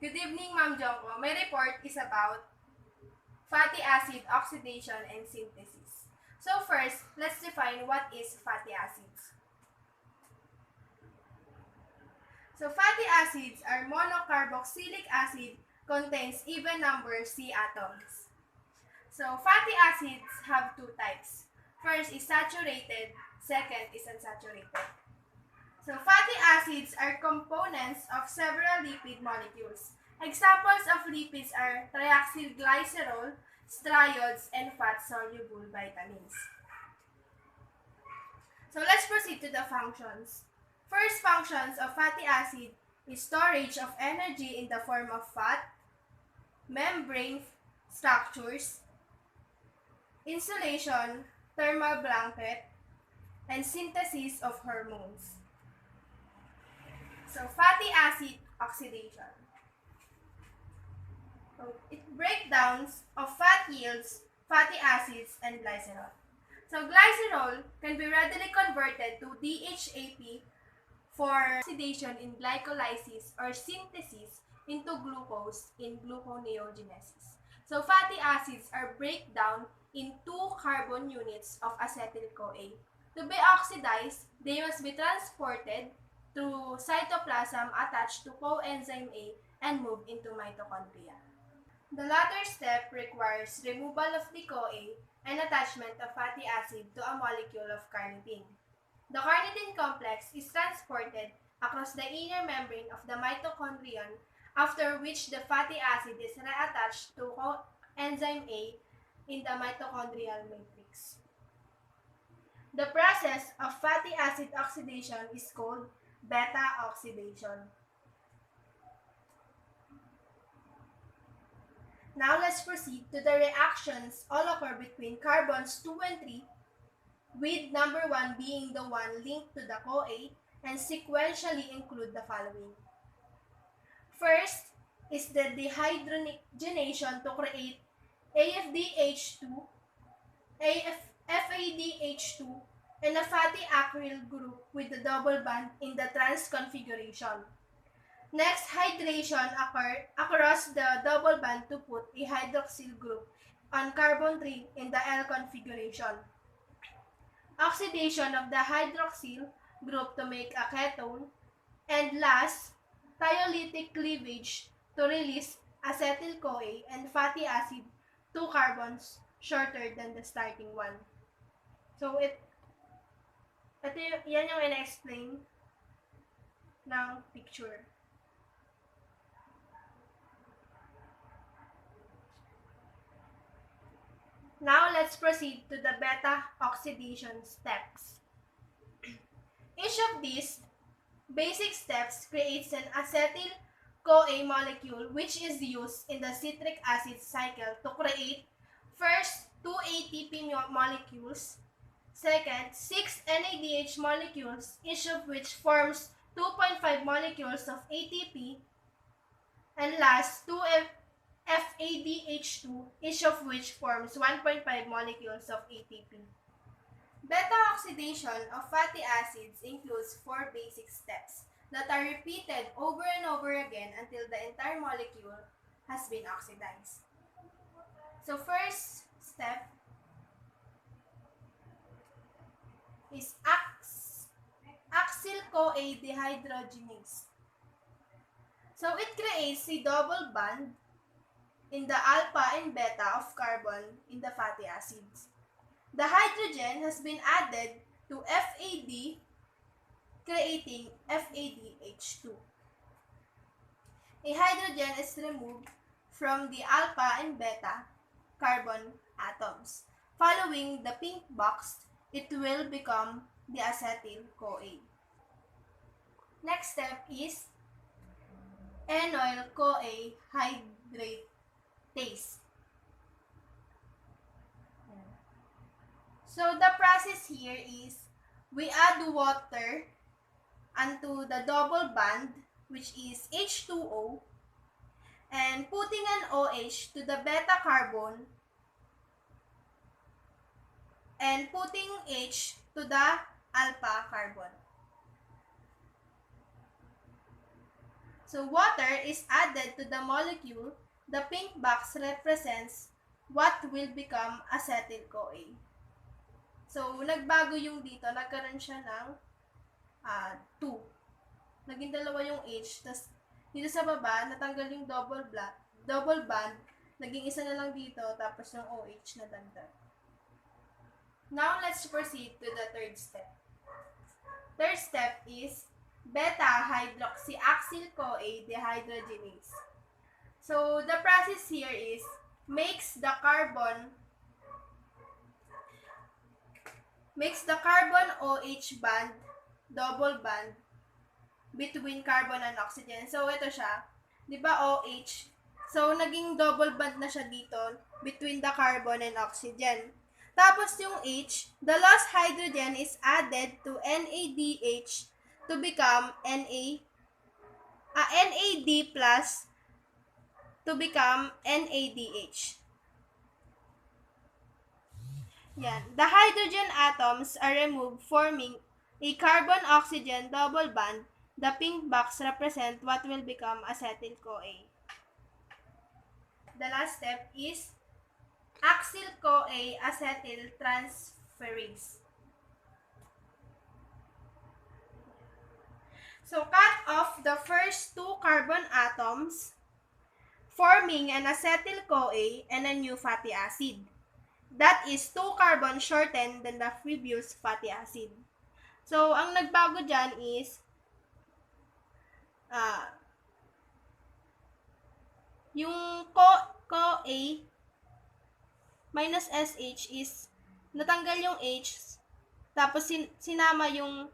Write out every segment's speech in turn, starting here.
Good evening, Ma'am Jongko. My report is about fatty acid oxidation and synthesis. So first, let's define what is fatty acids. So fatty acids are monocarboxylic acid contains even number C atoms. So fatty acids have two types. First is saturated, second is unsaturated. So fatty acids are components of several lipid molecules. Examples of lipids are triacylglycerol, striates, and fat-soluble vitamins. So let's proceed to the functions. First functions of fatty acid is storage of energy in the form of fat, membrane structures, insulation, thermal blanket, and synthesis of hormones. So fatty acid oxidation. So it breakdowns of fat yields fatty acids and glycerol. So glycerol can be readily converted to DHAP for oxidation in glycolysis or synthesis into glucose in gluconeogenesis. So fatty acids are breakdown in 2 carbon units of acetyl-CoA. To be oxidized, they must be transported through cytoplasm attached to coenzyme A and move into mitochondria. The latter step requires removal of the CoA and attachment of fatty acid to a molecule of carnitine. The carnitine complex is transported across the inner membrane of the mitochondrion, after which the fatty acid is reattached to coenzyme A in the mitochondrial matrix. The process of fatty acid oxidation is called beta oxidation. Now let's proceed to the reactions all occur between carbons 2 and 3, with number 1 being the one linked to the CoA, and sequentially include the following. First is the dehydrogenation to create AFDH2, FADH2, and a fatty acryl group with the double bond in the trans configuration. Next, hydration occurs across the double band to put a hydroxyl group on carbon 3 in the L configuration. Oxidation of the hydroxyl group to make a ketone. And last, thiolytic cleavage to release acetyl-CoA and fatty acid, 2 carbons shorter than the starting one. So, yan yung ina-explain ng picture. Now, let's proceed to the beta oxidation steps. Each of these basic steps creates an acetyl-CoA molecule which is used in the citric acid cycle to create first 2 ATP molecules, second 6 NADH molecules, each of which forms 2.5 molecules of ATP, and last 2 FADH2, each of which forms 1.5 molecules of ATP. Beta oxidation of fatty acids includes 4 basic steps that are repeated over and over again until the entire molecule has been oxidized. So first step is acyl-CoA dehydrogenase. So it creates a double bond in the alpha and beta of carbon in the fatty acids. The hydrogen has been added to FAD, creating FADH2. A hydrogen is removed from the alpha and beta carbon atoms. Following the pink box, it will become the acetyl-CoA. Next step is enoyl-CoA hydratase. So the process here is we add water onto the double bond, which is H2O, and putting an OH to the beta carbon and putting H to the alpha carbon. So water is added to the molecule. The pink box represents what will become acetyl-CoA. So, nagbago yung dito. Nagkaroon siya ng 2. Naging dalawa yung H. Tapos, dito sa baba, natanggal yung double bond. Naging isa na lang dito. Tapos, yung OH na dagdag. Now, let's proceed to the third step. Third step is beta-hydroxyacyl-CoA dehydrogenase. So, the process here is makes the carbon OH bond, double bond, between carbon and oxygen. So, ito siya. Di ba OH? So, naging double bond na siya dito between the carbon and oxygen. Tapos, yung H, the lost hydrogen is added to NADH to become NAD plus to become NADH. Yan. The hydrogen atoms are removed, forming a carbon-oxygen double bond. The pink box represents what will become acetyl-CoA. The last step is acyl-CoA acetyl transferase. So, cut off the first 2 carbon atoms, forming an acetyl-CoA and a new fatty acid. That is 2 carbon shortened than the previous fatty acid. So, ang nagbago dyan is yung CoA minus SH is natanggal yung H, tapos sinama yung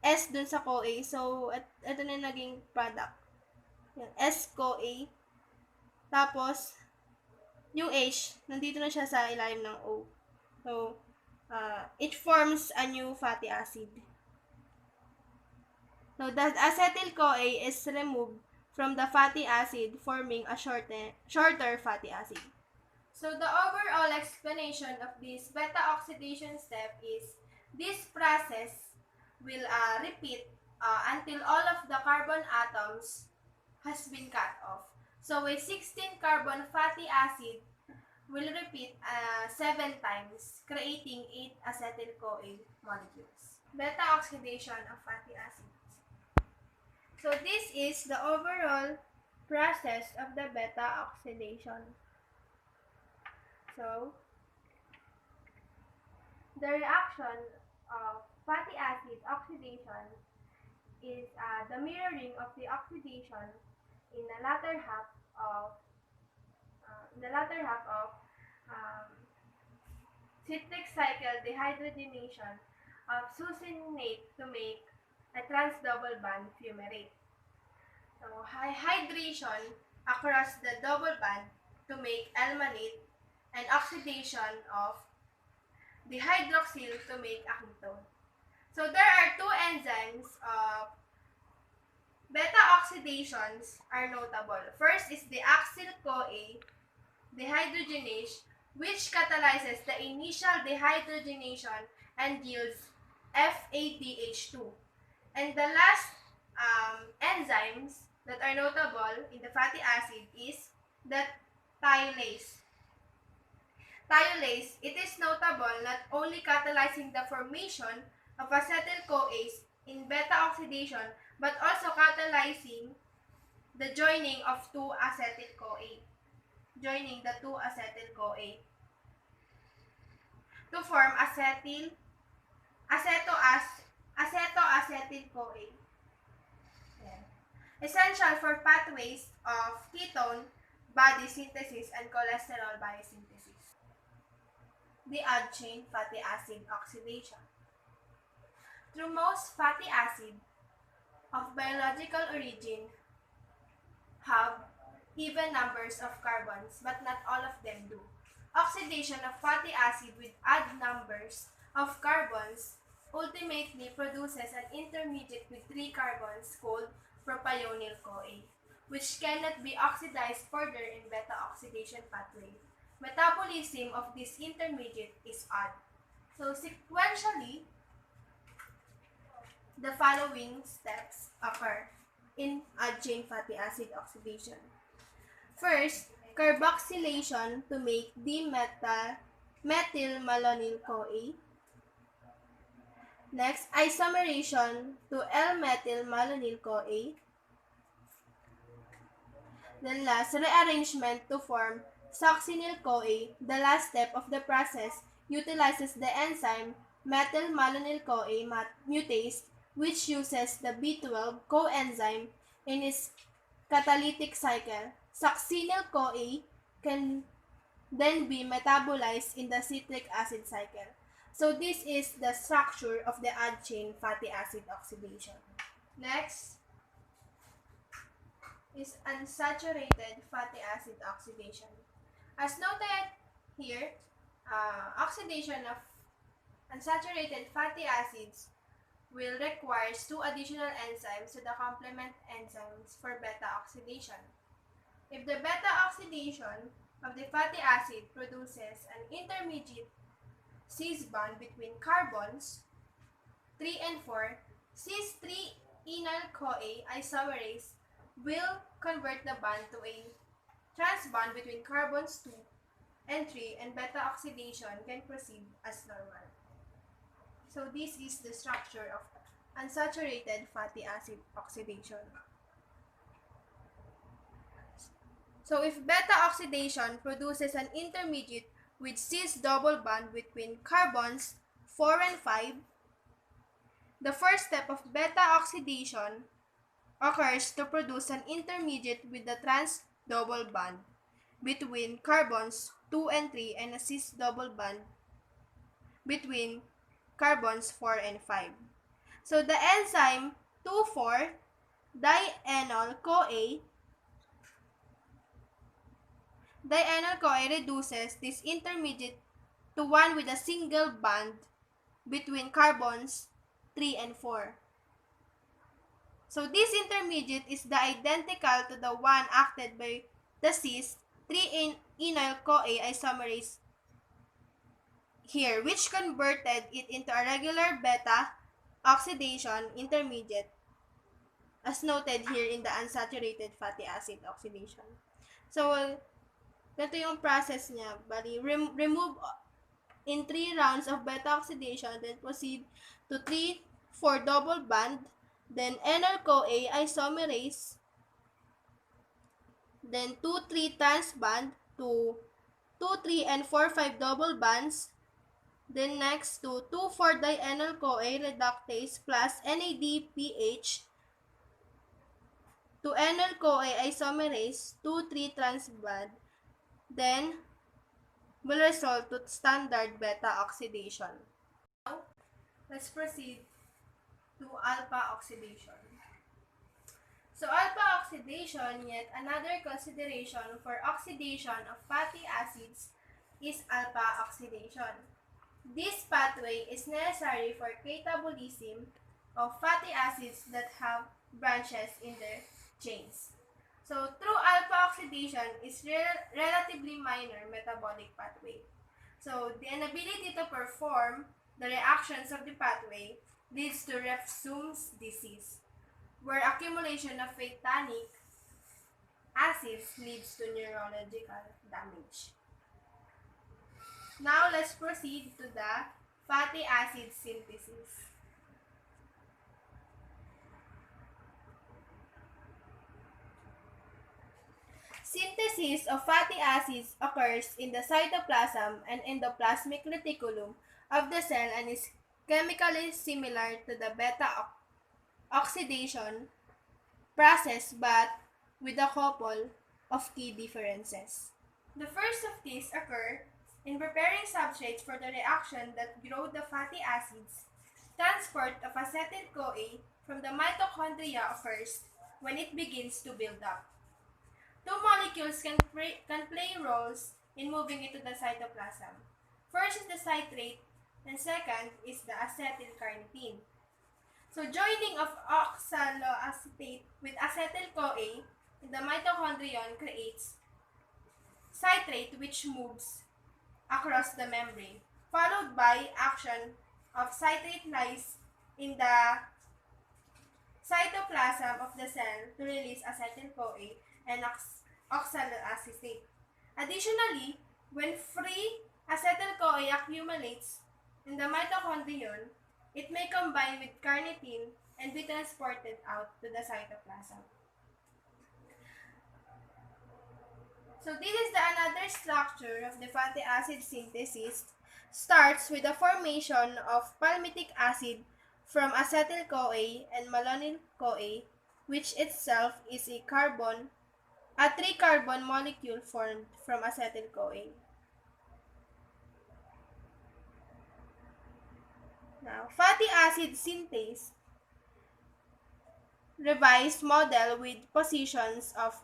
S dun sa CoA. So, ito na yung naging product. Yung S-CoA. Tapos, yung H, nandito na siya sa ilalim ng O. So, it forms a new fatty acid. So, the acetyl-CoA is removed from the fatty acid, forming a shorter fatty acid. So, the overall explanation of this beta-oxidation step is this process will repeat until all of the carbon atoms has been cut off. So, a 16-carbon fatty acid will repeat 7 times, creating 8 acetyl-CoA molecules. Beta-oxidation of fatty acids. So, this is the overall process of the beta-oxidation. So, the reaction of fatty acid oxidation is the mirroring of the oxidation in the latter half of citric cycle dehydrogenation of succinate to make a trans double bond fumarate. So, hydration across the double bond to make almanate and oxidation of the hydroxyl to make acetone. So, there are 2 enzymes of beta-oxidations are notable. First is the acyl-CoA dehydrogenase, which catalyzes the initial dehydrogenation and yields FADH2. And the last enzymes that are notable in the fatty acid is the thiolase. Thiolase, it is notable not only catalyzing the formation of acetyl-CoAs in beta-oxidation, but also catalyzing the joining of 2 acetyl-CoA. Joining the 2 acetyl-CoA to form acetoacetyl-CoA. Essential for pathways of ketone body synthesis and cholesterol biosynthesis. The odd chain fatty acid oxidation. Through most fatty acid of biological origin have even numbers of carbons, but not all of them do. Oxidation of fatty acid with odd numbers of carbons ultimately produces an intermediate with 3 carbons called propionyl-CoA, which cannot be oxidized further in beta-oxidation pathway. Metabolism of this intermediate is odd. So sequentially, the following steps occur. in adjacent fatty acid oxidation. First, carboxylation to make d-methyl-malonyl-CoA. Next, isomerization to L-methyl-malonyl-CoA. Then last, rearrangement to form succinyl-CoA. The last step of the process utilizes the enzyme methyl-malonyl-CoA mutase, which uses the B12 coenzyme in its catalytic cycle. Succinyl-CoA can then be metabolized in the citric acid cycle. So this is the structure of the adjacent fatty acid oxidation. Next is unsaturated fatty acid oxidation. As noted here, oxidation of unsaturated fatty acids will require 2 additional enzymes to the complement enzymes for beta oxidation. If the beta oxidation of the fatty acid produces an intermediate cis bond between carbons 3 and 4, cis-3-enyl-CoA isomerase will convert the bond to a trans bond between carbons 2 and 3, and beta oxidation can proceed as normal. So this is the structure of unsaturated fatty acid oxidation. So if beta oxidation produces an intermediate with cis double bond between carbons 4 and 5, the first step of beta oxidation occurs to produce an intermediate with the trans double bond between carbons 2 and 3 and a cis double bond between carbons 4 and 5. So the enzyme 2,4-dienyl-CoA reduces this intermediate to one with a single bond between carbons 3 and 4. So this intermediate is identical to the one acted by the cis-3-enyl-CoA isomerase here, which converted it into a regular beta oxidation intermediate as noted here in the unsaturated fatty acid oxidation. So, ganito yung process niya. Bali, remove in 3 rounds of beta oxidation, then proceed to 3,4 double bond, then enyl-CoA isomerase, then 2,3 trans bond to 2,3 and 4,5 double bonds, then next to 2,4-dienyl-CoA reductase plus NADPH to enyl-CoA isomerase 2,3 trans bond, then will result to standard beta oxidation. Now, let's proceed to alpha oxidation. So alpha oxidation, yet another consideration for oxidation of fatty acids, is alpha oxidation. This pathway is necessary for catabolism of fatty acids that have branches in their chains. So true alpha oxidation is relatively minor metabolic pathway. So the inability to perform the reactions of the pathway leads to Refsum's disease, where accumulation of phthalic acids leads to neurological damage. Now let's proceed to the fatty acid synthesis. Synthesis of fatty acids occurs in the cytoplasm and endoplasmic reticulum of the cell and is chemically similar to the beta oxidation process but with a couple of key differences. The first of these occur in preparing substrates for the reaction that grow the fatty acids. Transport of acetyl-CoA from the mitochondria occurs when it begins to build up. Two molecules can play roles in moving into the cytoplasm. First is the citrate, and second is the acetylcarnitine. So joining of oxaloacetate with acetyl-CoA in the mitochondrion creates citrate, which moves across the membrane, followed by action of citrate lyase in the cytoplasm of the cell to release acetyl-CoA and oxaloacetate. Additionally, when free acetyl-CoA accumulates in the mitochondrion, it may combine with carnitine and be transported out to the cytoplasm. So this is another structure of the fatty acid synthesis. Starts with the formation of palmitic acid from acetyl-CoA and malonyl-CoA, which itself is a 3-carbon molecule formed from acetyl-CoA. Now, fatty acid synthase revised model with positions of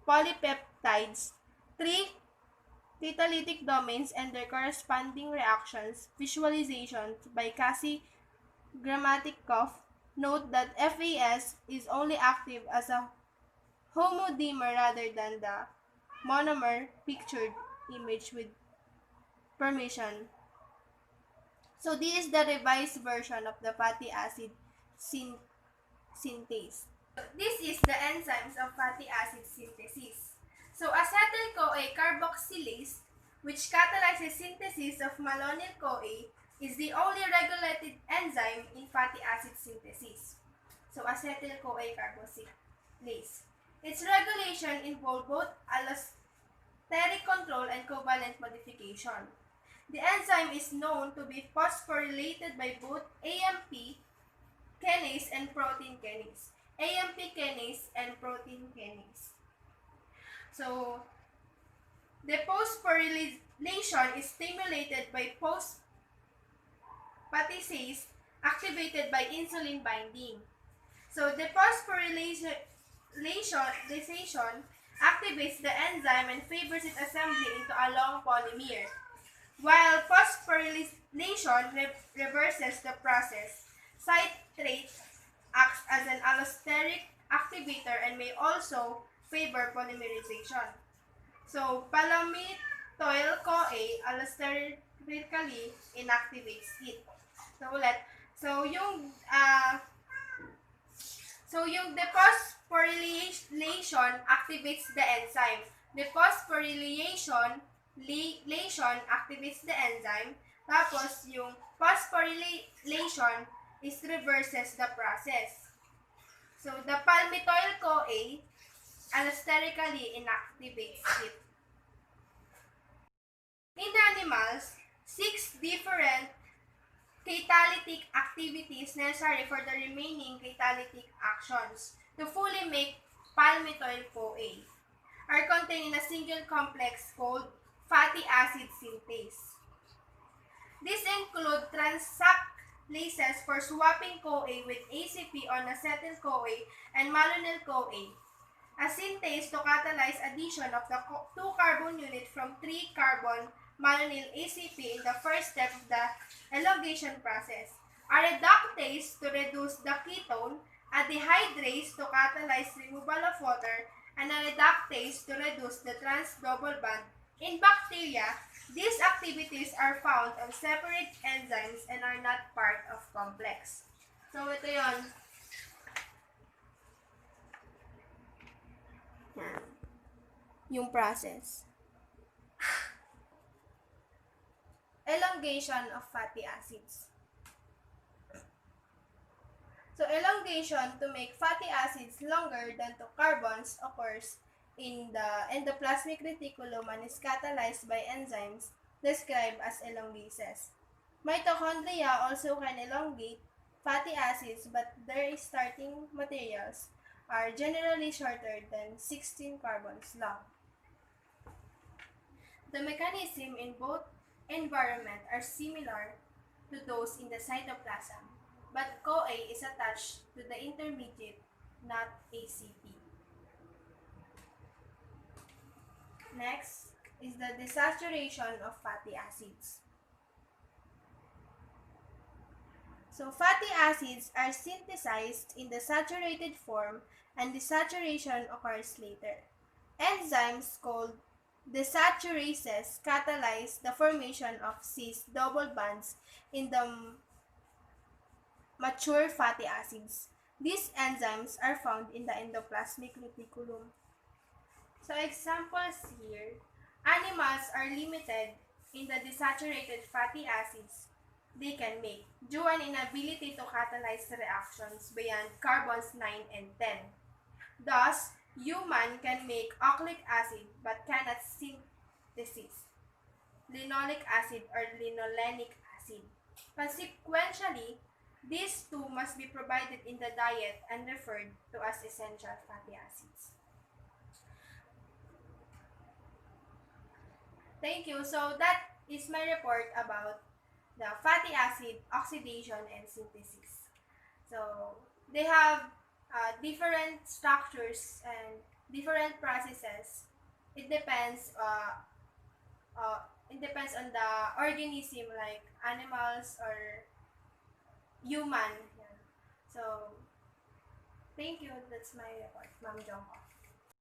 polypeptides, 3 catalytic domains and their corresponding reactions, visualization by Cassie Grammatikov. Note that FAS is only active as a homodimer rather than the monomer pictured image with permission. So this is the revised version of the fatty acid synthase. This is the enzymes of fatty acid synthesis. So acetyl-CoA carboxylase, which catalyzes synthesis of malonyl-CoA, is the only regulated enzyme in fatty acid synthesis. So acetyl-CoA carboxylase. Its regulation involves both allosteric control and covalent modification. The enzyme is known to be phosphorylated by both AMP kinase and protein kinase. AMP kinase and protein kinase. So, the phosphorylation is stimulated by phosphatase activated by insulin binding. So, the phosphorylation activates the enzyme and favors its assembly into a long polymer, while phosphorylation reverses the process. Citrate acts as an allosteric activator and may also favor polymerization. So, palmitoyl-CoA allosterically inactivates it. So, ulit. So, yung dephosphorylation activates the enzyme. Dephosphorylation activates the enzyme. Tapos, yung phosphorylation is reverses the process. So, the palmitoyl-CoA allosterically inactivates it. In animals, 6 different catalytic activities necessary for the remaining catalytic actions to fully make palmitoyl-CoA are contained in a single complex called fatty acid synthase. These include transaminases for swapping CoA with ACP on acetyl-CoA and malonyl-CoA, a synthase to catalyze addition of the 2-carbon unit from 3-carbon malonyl ACP in the first step of the elongation process, a reductase to reduce the ketone, a dehydrase to catalyze removal of water, and a reductase to reduce the trans double bond. In bacteria, these activities are found on separate enzymes and are not part of complex. So, ito yun. Yung process. Elongation of fatty acids. So, elongation to make fatty acids longer than 2 carbons occurs in the endoplasmic reticulum and is catalyzed by enzymes described as elongases. Mitochondria also can elongate fatty acids, but their starting materials are generally shorter than 16 carbons long. The mechanism in both environments are similar to those in the cytoplasm, but CoA is attached to the intermediate, not ACP. Next is the desaturation of fatty acids. So, fatty acids are synthesized in the saturated form and desaturation occurs later. Enzymes called dissaturases catalyze the formation of cis double bonds in the mature fatty acids. These enzymes are found in the endoplasmic reticulum. So examples here, animals are limited in the desaturated fatty acids they can make due an inability to catalyze reactions beyond carbons 9 and 10. Thus, human can make oxalic acid but cannot synthesize linoleic acid or linolenic acid. Consequentially, these two must be provided in the diet and referred to as essential fatty acids. Thank you. So that is my report about the fatty acid oxidation and synthesis. So they have different structures and different processes. It depends. It depends on the organism, like animals or human. Yeah. So thank you. That's my report, Ma'am Jongko.